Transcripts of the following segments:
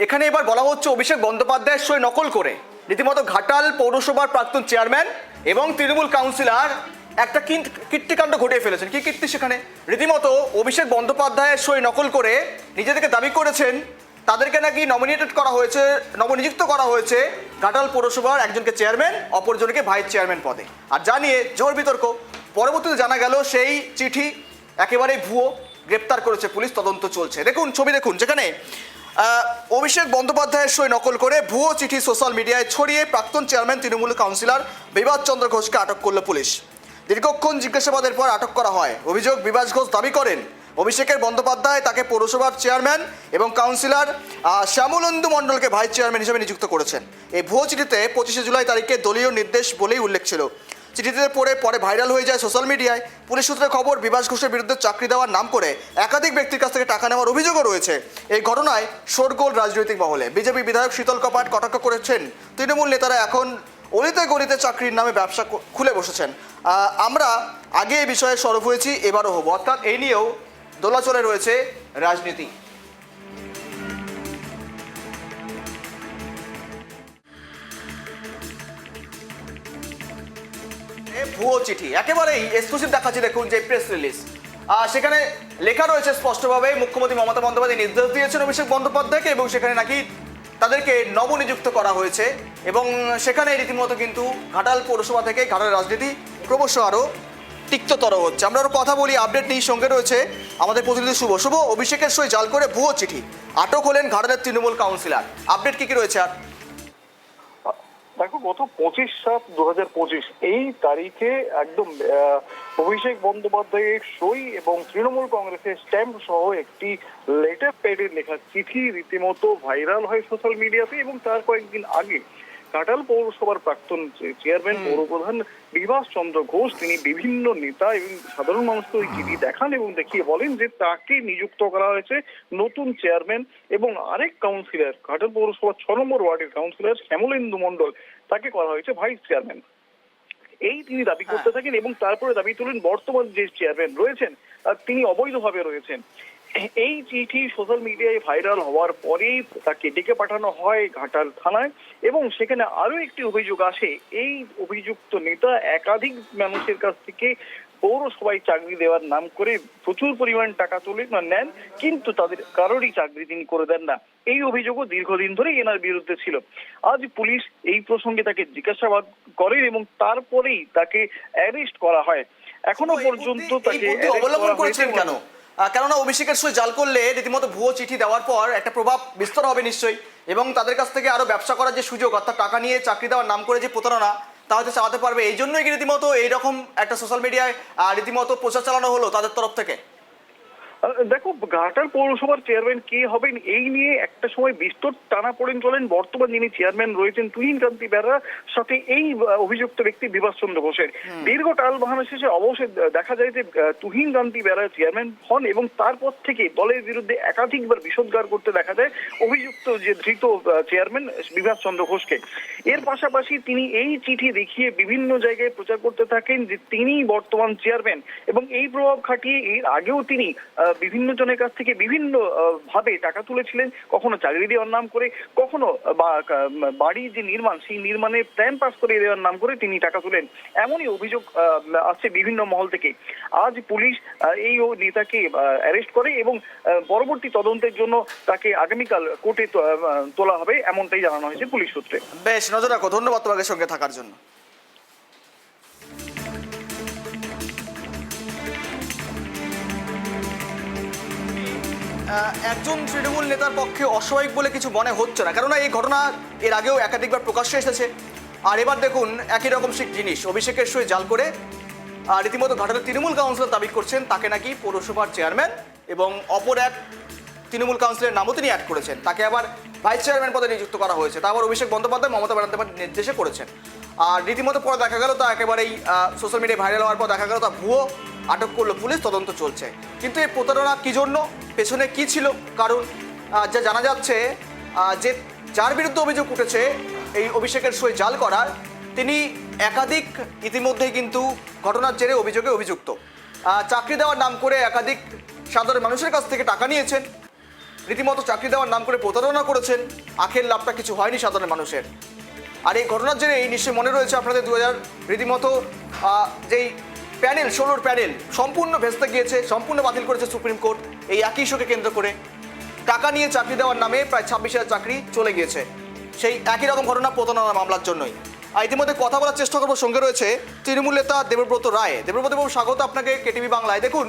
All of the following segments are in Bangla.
এখানে এবার বলা হচ্ছে অভিষেক বন্দ্যোপাধ্যায়ের সই নকল করে রীতিমতো ঘাটাল পৌরসভার প্রাক্তন চেয়ারম্যান এবং তৃণমূল কাউন্সিলর একটা কীর্তিকাণ্ড ঘটিয়ে ফেলেছেন। কি কীর্তি সেখানে? রীতিমতো অভিষেক বন্দ্যোপাধ্যায়ের সই নকল করে নিজেদেরকে দাবি করেছেন তাদেরকে নাকি নবনিযুক্ত করা হয়েছে ঘাটাল পৌরসভার একজনকে চেয়ারম্যান, অপরজনকে ভাইস চেয়ারম্যান পদে। আর জানিয়ে জোর বিতর্ক। পরবর্তীতে জানা গেল সেই চিঠি একেবারেই ভুয়ো, গ্রেপ্তার করেছে পুলিশ, তদন্ত চলছে। দেখুন ছবি, দেখুন যেখানে অভিষেক বন্দ্যোপাধ্যায়ের সই নকল করে ভুয়ো চিঠি সোশ্যাল মিডিয়ায় ছড়িয়ে প্রাক্তন চেয়ারম্যান তৃণমূল কাউন্সিলর বিভাস চন্দ্র ঘোষকে আটক করল পুলিশ। দীর্ঘক্ষণ জিজ্ঞাসাবাদের পর আটক করা হয়। অভিযোগ, বিভাস ঘোষ দাবি করেন অভিষেকের বন্দ্যোপাধ্যায় তাকে পৌরসভার চেয়ারম্যান এবং কাউন্সিলর শ্যামলেন্দু মণ্ডলকে ভাইস চেয়ারম্যান হিসেবে নিযুক্ত করেছেন। এই ভুয়ো চিঠিতে 25শে জুলাই তারিখে দলীয় নির্দেশ বলেই উল্লেখ ছিল। চিঠিতে পরে ভাইরাল হয়ে যায় সোশ্যাল মিডিয়ায়। পুলিশ সূত্রে খবর, বিভাস ঘোষের বিরুদ্ধে চাকরি দেওয়ার নাম করে একাধিক ব্যক্তির কাছ থেকে টাকা নেওয়ার অভিযোগও রয়েছে। এই ঘটনায় শোরগোল রাজনৈতিক মহলে। বিজেপি বিধায়ক শীতল কপাট কটাক্ষ করেছেন তৃণমূল নেতারা এখন অলিতে গলিতে চাকরির নামে ব্যবসা খুলে বসেছেন। আমরা আগে এই বিষয়ে সরব হয়েছি, এবারও হব, অর্থাৎ এই নিয়েও দোলাচলে রয়েছে রাজনীতি। ভুয়ো চিঠি একেবারেই এক্সক্লুসিভ দেখাচ্ছে। দেখুন যে প্রেস রিলিজ, সেখানে লেখা রয়েছে স্পষ্টভাবে মুখ্যমন্ত্রী মমতা বন্দ্যোপাধ্যায় নির্দেশ দিয়েছেন অভিষেক বন্দ্যোপাধ্যায়কে এবং সেখানে নাকি তাদেরকে নবনিযুক্ত করা হয়েছে এবং সেখানে রীতিমতো কিন্তু ঘাটাল পৌরসভা থেকে ঘাটালের রাজনীতি ক্রমশ আরও তিক্ততর হচ্ছে। আমরা আরও কথা বলি, আপডেট নিয়ে সঙ্গে রয়েছে আমাদের প্রতিনিধি শুভ। শুভ, অভিষেকের সই জাল করে ভুয়ো চিঠি, আটক হলেন ঘাটালের তৃণমূল কাউন্সিলর, আপডেট কি রয়েছে? আর দেখো, গত 25/7/2025 এই তারিখে একদম অভিষেক বন্দ্যোপাধ্যায়ের সই এবং তৃণমূল কংগ্রেসের স্ট্যাম্প সহ একটি লেটার প্যাডে লেখা চিঠি রীতিমতো ভাইরাল হয় সোশ্যাল মিডিয়াতে। এবং তার কয়েকদিন আগে ঘাটাল পৌরসভার প্রাক্তন চেয়ারম্যান পৌরপ্রধান বিভাস চন্দ্র ঘোষ তিনি বিভিন্ন নেতা এবং সাধারণ মানুষকে ওই চিঠি দেখান এবং দেখিয়ে বলেন যে তাকে নিযুক্ত করা হয়েছে নতুন চেয়ারম্যান এবং আরেক কাউন্সিলর, ঘাটাল পৌরসভার 6 নম্বর ওয়ার্ডের কাউন্সিলর শ্যামলেন্দু মণ্ডল, তাকে করা হয়েছে ভাইস চেয়ারম্যান। এই তিনি দাবি করতে থাকেন এবং তারপরে দাবি তোলেন বর্তমান যে চেয়ারম্যান রয়েছেন তিনি অবৈধভাবে রয়েছেন। এই চিঠি সোশ্যাল মিডিয়ায় ভাইরাল হওয়ার পরেই তাকে ডেকে পাঠানো হয় ঘাটাল থানায় এবং সেখানে আরো একটি অভিযোগ আসে। এই অভিযুক্ত নেতা একাধিক মানুষের কাছ থেকে পৌরসভায় চাকরি দেওয়ার নাম করে প্রচুর পরিমাণ টাকা তুলে নেন, কিন্তু তাদের কারোরই চাকরি তিনি করে দেন না। এই অভিযোগও দীর্ঘদিন ধরে এনার বিরুদ্ধে ছিল। আজ পুলিশ এই প্রসঙ্গে তাকে জিজ্ঞাসাবাদ করে এবং তারপরেই তাকে অ্যারেস্ট করা হয়। এখনো পর্যন্ত তাকে অবলম্বন করেছেন কেন? কেননা অভিষেকের সই জাল করলে রীতিমতো ভুয়ো চিঠি দেওয়ার পর একটা প্রভাব বিস্তার হবে নিশ্চয়ই, এবং তাদের কাছ থেকে আরো ব্যবসা করার যে সুযোগ, অর্থাৎ টাকা নিয়ে চাকরি দেওয়ার নাম করে যে প্রতারণা, তা হয়তো চালাতে পারবে। এই জন্যই কি রীতিমতো এইরকম একটা সোশ্যাল মিডিয়ায় রীতিমতো প্রচার চালানো হলো তাদের তরফ থেকে? দেখো, ঘাটাল পৌরসভার চেয়ারম্যান কে হবেন এই নিয়ে একটা সময় বিস্তর টানাপোড়েন চলেন। বর্তমান যিনি চেয়ারম্যান রয়েছেন তুহিনকান্তি বেরা সাথে এই অভিযুক্ত ব্যক্তি বিভাস চন্দ্র ঘোষের দীর্ঘ টাল বাহানা শেষে অবশ্যই দেখা যায় যে তুহিনকান্তি বেরা চেয়ারম্যান হন এবং তারপর থেকে দলের বিরুদ্ধে একাধিকবার বিষোদ্গার করতে দেখা যায় অভিযুক্ত যে ধৃত চেয়ারম্যান বিভাস চন্দ্র ঘোষকে। এর পাশাপাশি তিনি এই চিঠি দেখিয়ে বিভিন্ন জায়গায় প্রচার করতে থাকেন যে তিনি বর্তমান চেয়ারম্যান এবং এই প্রভাব খাটিয়ে এর আগেও তিনি বিভিন্ন জনের কাছ থেকে বিভিন্ন ভাবে টাকা তুলেছিলেন, কখনো চাকরি দেওয়ার নাম করে, কখনো বাড়ির যে নির্মাণ সেই নির্মাণে প্ল্যান পাস করে দেওয়ার নাম করে তিনি টাকা তুলেন। এমনই অভিযোগ আসছে বিভিন্ন মহল থেকে। আজ পুলিশ এই নেতাকে অ্যারেস্ট করে এবং পরবর্তী তদন্তের জন্য তাকে আগামীকাল কোর্টে তোলা হবে, এমনটাই জানানো হয়েছে পুলিশ সূত্রে। বেশ, নজর রাখো। ধন্যবাদ তোমাকে সঙ্গে থাকার জন্য। একজন তৃণমূল নেতার পক্ষে অস্বাভাবিক বলে কিছু মনে হচ্ছে না, কেননা এই ঘটনা এর আগেও একাধিকবার প্রকাশ্যে এসেছে। আর এবার দেখুন একই রকম জিনিস, অভিষেকের সই জাল করে রীতিমতো ঘাটালের তৃণমূল কাউন্সিলর দাবি করছেন তাকে নাকি পৌরসভার চেয়ারম্যান এবং অপর এক তৃণমূল কাউন্সিলরের নামও তিনি অ্যাড করেছেন, তাকে আবার ভাইস চেয়ারম্যান পদে নিযুক্ত করা হয়েছে। তা আবার অভিষেক বন্দ্যোপাধ্যায় মমতা বন্দ্যোপাধ্যায়ের নির্দেশে করেছেন। আর রীতিমতো পরে দেখা গেল তা একেবারেই সোশ্যাল মিডিয়ায় ভাইরাল হওয়ার পর দেখা গেল তা ভুয়ো, আটক করলো পুলিশ, তদন্ত চলছে। কিন্তু এই প্রতারণা কী জন্য, পেছনে কি ছিল কারণ, যা জানা যাচ্ছে যে যার বিরুদ্ধে অভিযোগ উঠেছে এই অভিষেকের সই জাল করার, তিনি একাধিক ইতিমধ্যেই কিন্তু ঘটনার জেরে অভিযোগে অভিযুক্ত। চাকরি দেওয়ার নাম করে একাধিক সাধারণ মানুষের কাছ থেকে টাকা নিয়েছেন রীতিমতো চাকরি দেওয়ার নাম করে প্রতারণা করেছেন, আখের লাভটা কিছু হয়নি সাধারণ মানুষের। আর এই ঘটনার জেরে এই নিশ্চয়ই মনে রয়েছে আপনাদের 2000 রীতিমতো যেই প্যানেল 16 প্যানেল সম্পূর্ণ ভেস্তে গিয়েছে, সম্পূর্ণ বাতিল করেছে সুপ্রিম কোর্ট এই একই ইস্যুকে কেন্দ্র করে। টাকা নিয়ে চাকরি দেওয়ার নামে প্রায় 26,000 চাকরি চলে গিয়েছে সেই একই রকম ঘটনা প্রতারণা মামলার জন্যই। আর ইতিমধ্যে কথা বলার চেষ্টা করবো, সঙ্গে রয়েছে তৃণমূল নেতা দেবব্রত রায়। দেবব্রত বাবু, স্বাগত আপনাকে কেটিভি বাংলায়। দেখুন,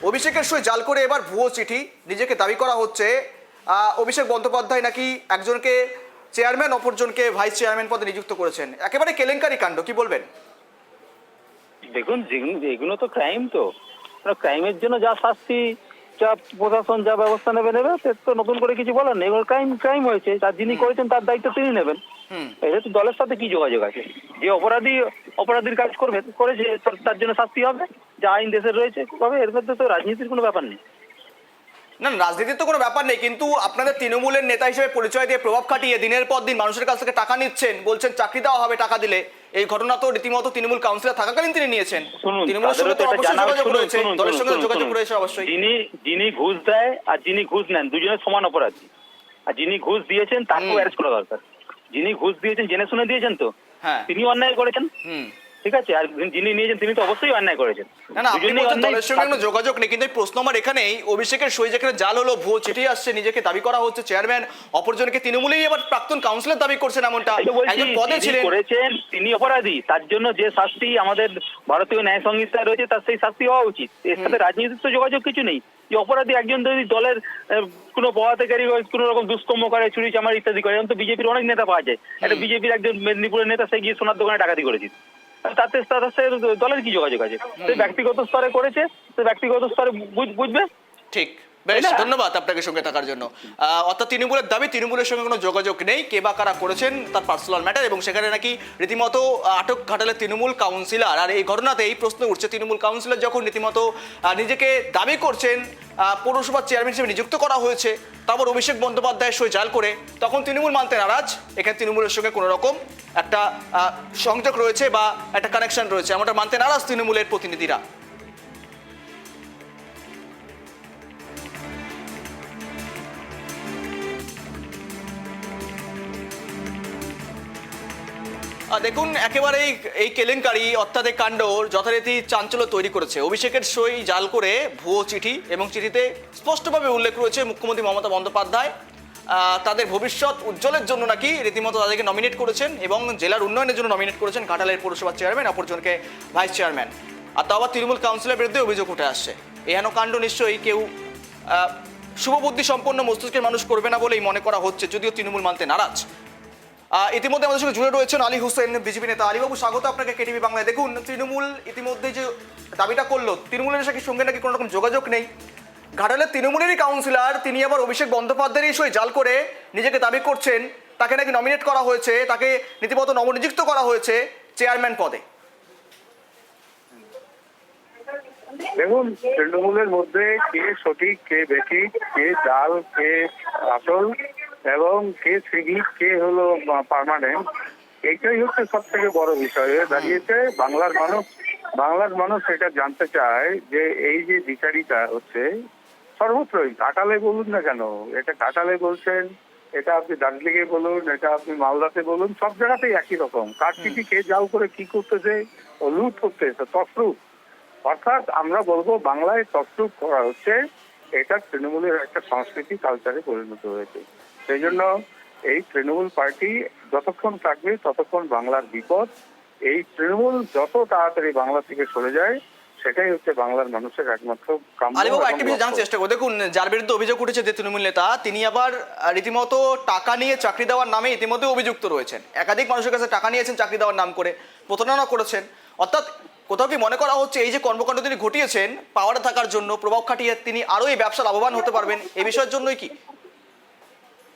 অভিষেকের সই জাল করে এবার ভুয়ো চিঠি নিজেকে দাবি করা হচ্ছে অভিষেক বন্দ্যোপাধ্যায় নাকি একজনকে চেয়ারম্যান অপরজনকে ভাইস চেয়ারম্যান পদে নিযুক্ত করেছেন। একেবারে কেলেঙ্কারি কাণ্ড, কি বলবেন? দেখুন, এগুলো তো ক্রাইম, তো ক্রাইমের জন্য যা শাস্তি, যা প্রশাসন যা ব্যবস্থা নেবে তো নতুন করে কিছু বলার নেই। এবার ক্রাইম হয়েছে, তার যিনি করেছেন তার দায়িত্ব তিনি নেবেন। এটা তো দলের সাথে কি যোগাযোগ আছে? যে অপরাধীর কাজ করেছে তার জন্য শাস্তি হবে, যা আইন দেশের রয়েছে হবে। এর মধ্যে তো রাজনীতির কোনো ব্যাপার নেই। না, রাজনীতির তো কোনো ব্যাপার নেই, কিন্তু আপনাদের তৃণমূলের নেতা হিসেবে পরিচয় দিয়ে প্রভাব খাটিয়ে দিনের পর দিন মানুষের কাছ থেকে টাকা নিচ্ছেন, বলছেন চাকরি দেওয়া হবে টাকা দিলে। এই ঘটনা তো রীতিমতো তৃণমূল কাউন্সিলর থাকাকালীন তিনি নিয়েছেন। তৃণমূলের সঙ্গে তো অবশ্যই যোগাযোগ রয়েছে, দলের সঙ্গে যোগাযোগ রয়েছে অবশ্যই। যিনি ঘুষ দেয় আর যিনি ঘুষ নেন দুজনের সমান অপরাধী। আর যিনি ঘুষ দিয়েছেন তাকেও অ্যারেস্ট করা দরকার। যিনি ঘুষ দিয়েছেন জেনে শুনে দিয়েছেন, তো হ্যাঁ, তিনি অন্যায় করেছেন। ঠিক আছে, আর যিনি নিয়েছেন তিনি তো অবশ্যই অন্যায় করেছেন। না না, আপনি বলছেন দলের সঙ্গে কোনো যোগাযোগ নেই, কিন্তু প্রশ্ন আমার এখানেই, অভিষেকের সই যেখানে জাল হলো, ভুয়ো চিঠি আসছে, নিজেকে দাবি করা হচ্ছে চেয়ারম্যান, অপরজনকে তৃণমূলেই এবার প্রাক্তন কাউন্সিলর দাবি করছেন, এমনটা একজন পদে ছিলেন, করেছেন তিনি অপরাধী। তার জন্য যে শাস্তি আমাদের ভারতীয় ন্যায় সংহিতায় রয়েছে তার সেই শাস্তি হওয়া উচিত। এর সাথে রাজনীতির তো যোগাযোগ কিছু নেই। যে অপরাধী একজন যদি দলের কোনো পদাধিকারী কোনো রকম দুষ্কর্ম করে, চুরি চামারি ইত্যাদি করে, এখন তো বিজেপির অনেক নেতা পাওয়া যায়। একটা বিজেপির একজন মেদিনীপুরের নেতা, সে গিয়ে সোনার দোকানে ডাকাতি করেছে, তাতে দলের কি যোগাযোগ আছে? সে ব্যক্তিগত স্তরে করেছে, সে ব্যক্তিগত স্তরে বুঝবে। ঠিক, বেশ, ধন্যবাদ আপনাকে সঙ্গে থাকার জন্য। অর্থাৎ তৃণমূলের দাবি তৃণমূলের সঙ্গে কোনো যোগাযোগ নেই, কে বা কারা করেছেন তার পার্সোনাল ম্যাটার, এবং সেখানে নাকি রীতিমতো আটক ঘাটালের তৃণমূল কাউন্সিলর। আর এই ঘটনাতে এই প্রশ্ন উঠছে, তৃণমূল কাউন্সিলর যখন রীতিমতো নিজেকে দাবি করছেন পৌরসভার চেয়ারম্যান হিসেবে নিযুক্ত করা হয়েছে, তারপর অভিষেক বন্দ্যোপাধ্যায়ের সই জাল করে, তখন তৃণমূল মানতে নারাজ। এখানে তৃণমূলের সঙ্গে কোনো রকম একটা সংযোগ রয়েছে বা একটা কানেকশন রয়েছে, এমনটা মানতে নারাজ তৃণমূলের প্রতিনিধিরা। দেখুন, একেবারে এই কেলেঙ্কারি অর্থাৎ এই কাণ্ড যথারীতি চাঞ্চল্য তৈরি করেছে। অভিষেকের সই জাল করে ভুয়ো চিঠি, এবং চিঠিতে স্পষ্টভাবে উল্লেখ রয়েছে মুখ্যমন্ত্রী মমতা বন্দ্যোপাধ্যায় তাদের ভবিষ্যৎ উজ্জ্বলের জন্য নাকি রীতিমতো তাদেরকে নমিনেট করেছেন, এবং জেলার উন্নয়নের জন্য নমিনেট করেছেন ঘাটালের পৌরসভার চেয়ারম্যান, অপরজনকে ভাইস চেয়ারম্যান। আর তাও আবার তৃণমূল কাউন্সিলের বিরুদ্ধে অভিযোগ উঠে আসছে। এহেন কাণ্ড নিশ্চয়ই কেউ শুভবুদ্ধি সম্পন্ন মস্তিষ্কের মানুষ করবে না বলেই মনে করা হচ্ছে, যদিও তৃণমূল মানতে নারাজ। ইতিমধ্যে আমাদের সঙ্গে জুড়ে রয়েছেন আলী হোসেন, বিজেপি নেতা। আলীবাবু, স্বাগত আপনাকে কেটিভি বাংলায়। দেখুন, তৃণমূল ইতিমধ্যে যে দাবিটা করলো, তৃণমূলের সঙ্গে নাকি কোনো রকম যোগাযোগ নেই। ঘাটালের তৃণমূলেরই কাউন্সিলর, তিনি আবার অভিষেক বন্দ্যোপাধ্যায়ের সই জাল করে নিজেকে দাবি করছেন, তাকে নাকি নমিনেট করা হয়েছে, তাকে রীতিমতো নবনিযুক্ত করা হয়েছে চেয়ারম্যান পদে। দেখুন, তৃণমূলের মধ্যে কে সঠিক, কে বেঠিক, কে জাল, কে আসল, এবং কে সিভিক, কে হলো পার্মানেন্ট, এইটাই হচ্ছে সব থেকে বড় বিষয় হয়ে দাঁড়িয়েছে। বাংলার মানুষ এটা জানতে চায় যে এই যে বিচারিতা হচ্ছে সর্বত্রই, ঘাটালে বলুন না কেন, এটা ঘাটালে বলছেন, এটা আপনি দার্জিলিংয়ে বলুন, এটা আপনি মালদাতে বলুন, সব জায়গাতেই একই রকম। কার চিঠি কে জাল করে কি করতেছে, ও লুট করতেছে, তসরুপ। অর্থাৎ আমরা বলবো বাংলায় তসরুপ করা হচ্ছে। এটা তৃণমূলের একটা সংস্কৃতি, কালচারে পরিণত হয়েছে। সেই জন্য এই তৃণমূল পার্টি যতক্ষণ থাকবে ততক্ষণ বাংলার বিপদ। এই তৃণমূল যত তাড়াতাড়ি বাংলা থেকে সরে যায়, সেটাই হচ্ছে বাংলার মানুষের একমাত্র কাম্য। আলীবাবু, একটা বিষয় জানার চেষ্টা করুন। দেখুন, যার বিরুদ্ধে অভিযোগ উঠেছে যে তৃণমূল নেতা, তিনি আবার রীতিমতো টাকা নিয়ে চাকরি দেওয়ার নামে ইতিমধ্যে অভিযুক্ত রয়েছেন। একাধিক মানুষের কাছে টাকা নিয়েছেন চাকরি দেওয়ার নাম করে, প্রতারণা করেছেন। অর্থাৎ কোথাও কি মনে করা হচ্ছে এই যে কর্মকাণ্ড তিনি ঘটিয়েছেন পাওয়ারে থাকার জন্য, প্রভাব খাটিয়ে তিনি আরো এই ব্যবসা লাভবান হতে পারবেন, এই বিষয়ের জন্যই কি?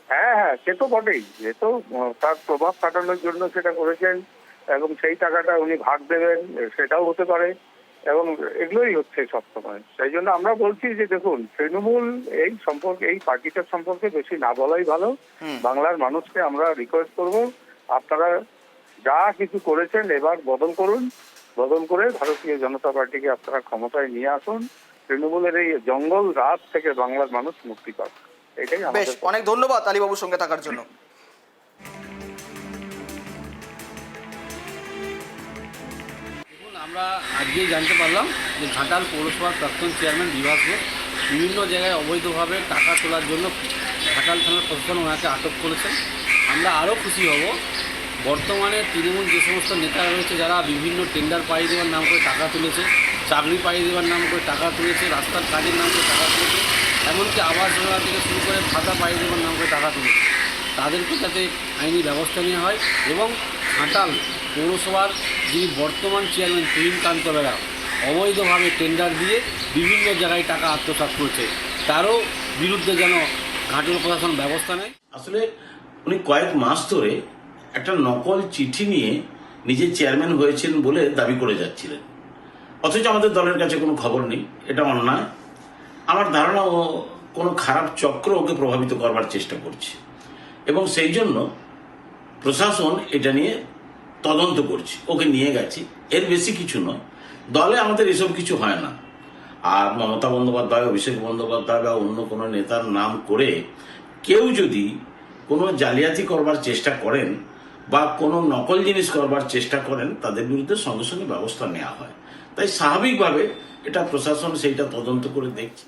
হ্যাঁ, সে তো বটেই। যে তো তার প্রভাব কাটানোর জন্য সেটা করেছেন, এবং সেই টাকাটা উনি ভাগ দেবেন, সেটাও হতে পারে, এবং এগুলোই হচ্ছে সবসময়। সেই জন্য আমরা বলছি যে দেখুন, তৃণমূল এই সম্পর্কে, এই পার্টিটার সম্পর্কে বেশি না বলাই ভালো। বাংলার মানুষকে আমরা রিকোয়েস্ট করব, আপনারা যা কিছু করেছেন এবার বদল করুন, বদল করে ভারতীয় জনতা পার্টিকে আপনারা ক্ষমতায় নিয়ে আসুন। তৃণমূলের এই জঙ্গল রাত থেকে বাংলার মানুষ মুক্তি পাবে, এটাই বেশ, আমাদের অনেক ধন্যবাদ আলীবাবুর সঙ্গে থাকার জন্য। দেখুন, আমরা আজকেই জানতে পারলাম যে ঘাটাল পৌরসভার প্রাক্তন চেয়ারম্যান বিভাস ঘোষ বিভিন্ন জায়গায় অবৈধভাবে টাকা তোলার জন্য ঘাটাল থানার প্রশাসন ওনাকে আটক করেছেন। আমরা আরও খুশি হব বর্তমানে তৃণমূল যে সমস্ত নেতারা রয়েছে যারা বিভিন্ন টেন্ডার পাইয়ে দেওয়ার নাম করে টাকা তুলেছে, চাকরি পাইয়ে দেওয়ার নাম করে টাকা তুলেছে, রাস্তার কাজের নাম করে টাকা তুলেছে, এমনকি আবাস যোজনা থেকে শুরু করে ভাতা পাইয়ে দেওয়ার নাম করে টাকা তুলেছে, তাদেরকে যাতে আইনি ব্যবস্থা নেওয়া হয় এবং ঘাটাল পৌরসভার যিনি বর্তমান চেয়ারম্যান তুহিনকান্ত বেরা অবৈধভাবে টেন্ডার দিয়ে বিভিন্ন জায়গায় টাকা আত্মসাৎ করছে তারও বিরুদ্ধে যেন ঘাটাল প্রশাসন ব্যবস্থা নেয়। আসলে উনি কয়েক মাস ধরে একটা নকল চিঠি নিয়ে নিজে চেয়ারম্যান হয়েছেন বলে দাবি করে যাচ্ছিলেন, অথচ আমাদের দলের কাছে কোনো খবর নেই। এটা অন্যায়। আমার ধারণা ও কোনো খারাপ চক্র ওকে প্রভাবিত করবার চেষ্টা করছে এবং সেই জন্য প্রশাসন এটা নিয়ে তদন্ত করছে, ওকে নিয়ে গেছে, এর বেশি কিছু নয়। দলে আমাদের এসব কিছু হয় না। আর মমতা বন্দ্যোপাধ্যায়, অভিষেক বন্দ্যোপাধ্যায় বা অন্য কোনো নেতার নাম করে কেউ যদি কোনো জালিয়াতি করবার চেষ্টা করেন বা কোনো নকল জিনিস করবার চেষ্টা করেন তাদের বিরুদ্ধে সঙ্গে সঙ্গে ব্যবস্থা নেওয়া হয়। তাই স্বাভাবিকভাবে এটা প্রশাসন সেইটা তদন্ত করে দেখছে।